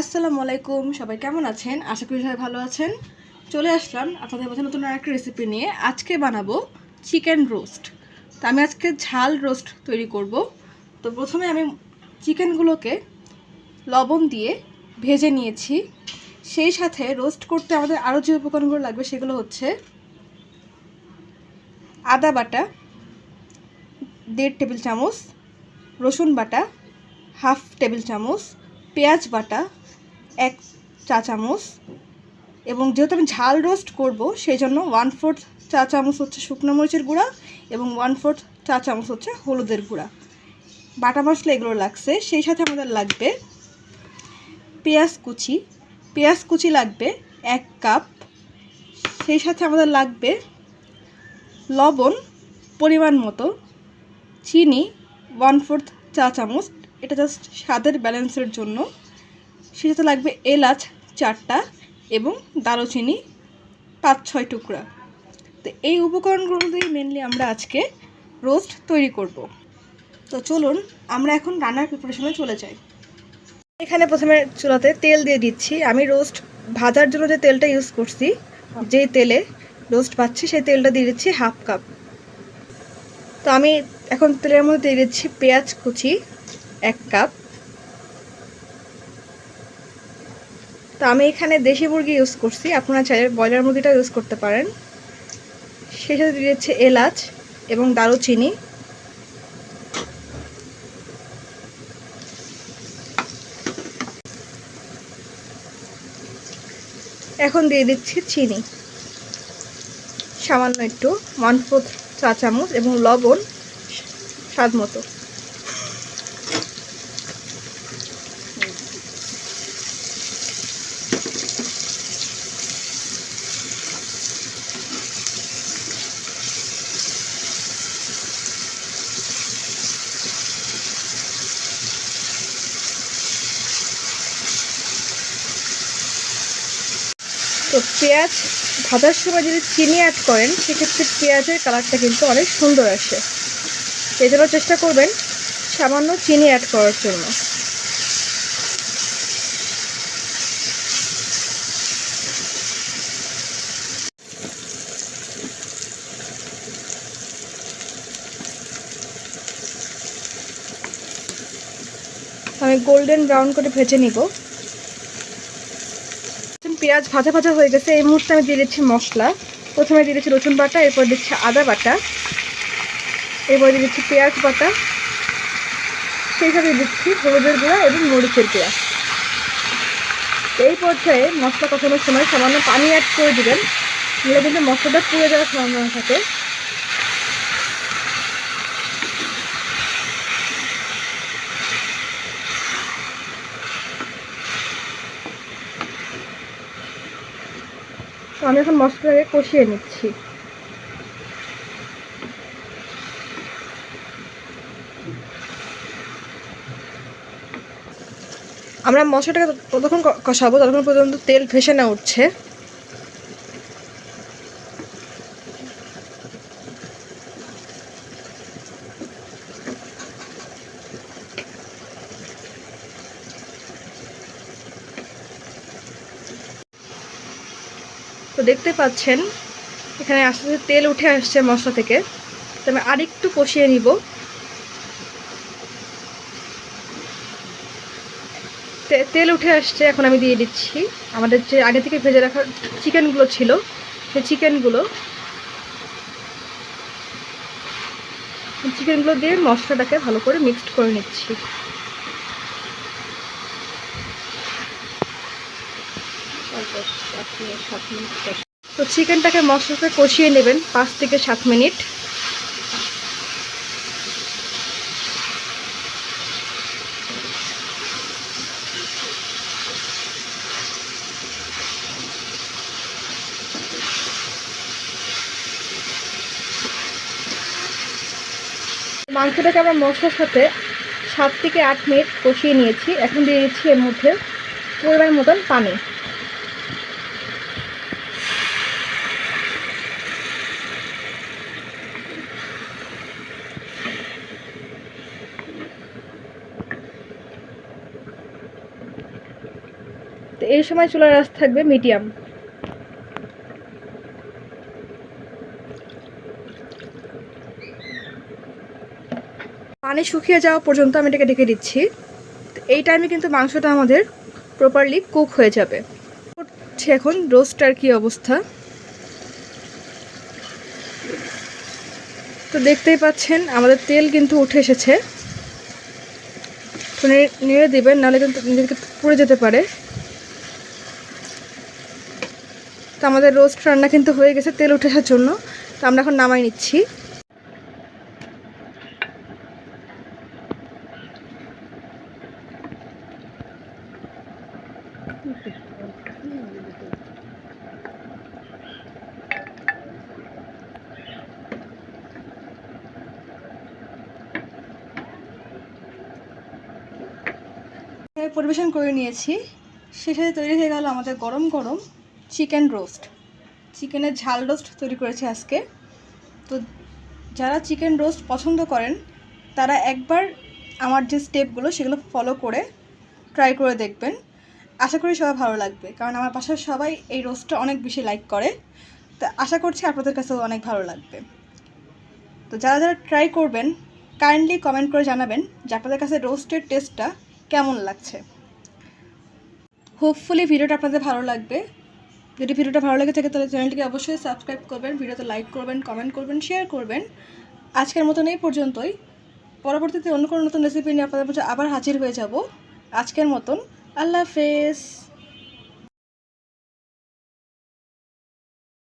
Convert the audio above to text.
আসসালামু আলাইকুম, সবাই কেমন আছেন? আশা করি সবাই ভালো আছেন। চলে আসলাম আপনাদের মাঝে নতুন আরেকটা রেসিপি নিয়ে। আজকে বানাবো চিকেন রোস্ট। তো আমি আজকে ঝাল রোস্ট তৈরি করব। তো প্রথমে আমি চিকেনগুলোকে লবণ দিয়ে ভেজে নিয়েছি। সেই সাথে রোস্ট করতে আমাদের আরও যে উপকরণগুলো লাগবে সেগুলো হচ্ছে আদা বাটা 1.5 টেবিল চামচ, রসুন বাটা 1/2 টেবিল চামচ, পেঁয়াজ বাটা 1 চা চামচ, এবং যেহেতু আমি ঝাল রোস্ট করব সেই জন্য 1/4 চা চামচ হচ্ছে শুকনো মরিচের গুঁড়া এবং 1/4 চা চামচ হচ্ছে হলুদের গুঁড়া। বাটা মশলা এগুলো লাগছে। সেই সাথে আমাদের লাগবে পেঁয়াজ কুচি লাগবে 1 কাপ। সেই সাথে আমাদের লাগবে লবণ পরিমাণ মতো, চিনি 1/4 চা চামচ, এটা জাস্ট স্বাদের ব্যালেন্সের জন্য। সেই সাথে লাগবে এলাচ 4টা এবং দারুচিনি 5-6 টুকরা। তো এই উপকরণগুলো দিয়ে মেনলি আমরা আজকে রোস্ট তৈরি করব। তো চলুন আমরা এখন রান্নার প্রিপারেশনে চলে যাই। এখানে প্রথমে চুলাতে তেল দিয়ে দিচ্ছি। আমি রোস্ট ভাজার জন্য যে তেলটা ইউজ করছি, যেই তেলে রোস্ট ভাজছি সেই তেলটা দিয়ে দিচ্ছি 1/2 কাপ। তো আমি এখন তেলের মধ্যে দিয়ে দিচ্ছি পেঁয়াজ কুচি 1 কাপ। তো আমি এখানে দেশি মুরগি ইউজ করছি, আপনারা চাইলে ব্রয়লার মুরগিটাও ইউজ করতে পারেন। সেই সাথে দিয়ে দিচ্ছে এলাচ এবং দারুচিনি। এখন দিয়ে দিচ্ছি চিনি সামান্য একটু 1/4 চা চামচ এবং লবণ স্বাদ মতো। তো পেঁয়াজ ভাজার সময় যদি চিনি অ্যাড করেন সেক্ষেত্রে পেঁয়াজের কালারটা কিন্তু অনেক সুন্দর আসে। এই জন্য চেষ্টা করবেন সামান্য চিনি অ্যাড করার জন্য। আমি গোল্ডেন ব্রাউন করে ভেজে নিব। পেঁয়াজ ভাজা ভাজা হয়ে গেছে। এই মুহূর্তে আমি দিয়ে দিচ্ছি মশলা। প্রথমে দিয়ে দিচ্ছি রসুন বাটা, এরপর দিচ্ছি আদা বাটা, এরপর দিয়ে দিচ্ছি পেঁয়াজ বাটা, সেই সাথে দিচ্ছি হলুদের গুঁড়া এবং মরিচের গুঁড়া। এই পর্যায়ে মশলা কষানোর সময় সামান্য পানি অ্যাড করে দিবেন, নাহলে কিন্তু মশলাটা পুড়ে যাওয়ার সম্ভাবনা থাকে। তো আমি এখন মশলাটাকে কষিয়ে নিচ্ছি। আমরা মশলাটাকে ততক্ষণ কষাবো ততক্ষণ পর্যন্ত তেল ভেসে না উঠছে। তো দেখতে পাচ্ছেন এখানে আস্তে আস্তে তেল উঠে আসছে মশলা থেকে। তো আমি আরেকটু কষিয়ে নিব। তেল উঠে আসছে, এখন আমি দিয়ে দিচ্ছি আমাদের যে আগে থেকে ভেজে রাখা চিকেনগুলো ছিল সেই চিকেনগুলো দিয়ে মশলাটাকে ভালো করে মিক্সড করে নিচ্ছি। তো চিকেনটাকে মশলাতে কষিয়ে নেবেন 5 থেকে 7 মিনিট। মাংসটাকে আমরা মশলার সাথে 7 থেকে 8 মিনিট কষিয়ে নিয়েছি। এখন দিয়ে দিচ্ছি এর মধ্যে পরিমাণ মতন পানি। তো এই সময় চুলার আঁচ থাকবে মিডিয়াম। পানি শুকিয়ে যাওয়া পর্যন্ত আমি এটাকে ঢেকে দিচ্ছি। তো এই টাইমে কিন্তু মাংসটা আমাদের প্রপারলি কুক হয়ে যাবে। এখন রোস্টটার কি অবস্থা তো দেখতেই পাচ্ছেন, আমাদের তেল কিন্তু উঠে এসেছে। তো নেড়ে দেবেন, নাহলে কিন্তু নিজেকে পুড়ে যেতে পারে। তো আমাদের রোস্ট রান্না কিন্তু হয়ে গেছে তেল উঠে আসার জন্য। তো আমরা এখন নামাই নিচ্ছি। পরিবেশন করে নিয়েছি। শেষে তৈরি হয়ে গেল আমাদের গরম গরম চিকেন রোস্ট। চিকেনের ঝাল রোস্ট তৈরি করেছি আজকে। তো যারা চিকেন রোস্ট পছন্দ করেন তারা একবার আমার যে স্টেপগুলো সেগুলো ফলো করে ট্রাই করে দেখবেন। আশা করি সবাই ভালো লাগবে, কারণ আমার বাসার সবাই এই রোস্টটা অনেক বেশি লাইক করে। তো আশা করছি আপনাদের কাছেও অনেক ভালো লাগবে। তো যারা যারা ট্রাই করবেন কাইন্ডলি কমেন্ট করে জানাবেন যে আপনাদের কাছে রোস্টের টেস্টটা কেমন লাগছে। হোপফুলি ভিডিওটা আপনাদের ভালো লাগবে। যদি ভিডিওটা ভালো লাগে থাকে তাহলে চ্যানেলটিকে অবশ্যই সাবস্ক্রাইব করবেন, ভিডিওতে লাইক করবেন, কমেন্ট করবেন, শেয়ার করবেন। আজকের মতন এই পর্যন্তই। পরবর্তীতে অন্য কোনো নতুন রেসিপি নিয়ে আপনাদের কাছে আবার হাজির হয়ে যাব। আজকের মতন আল্লাহ হাফেজ।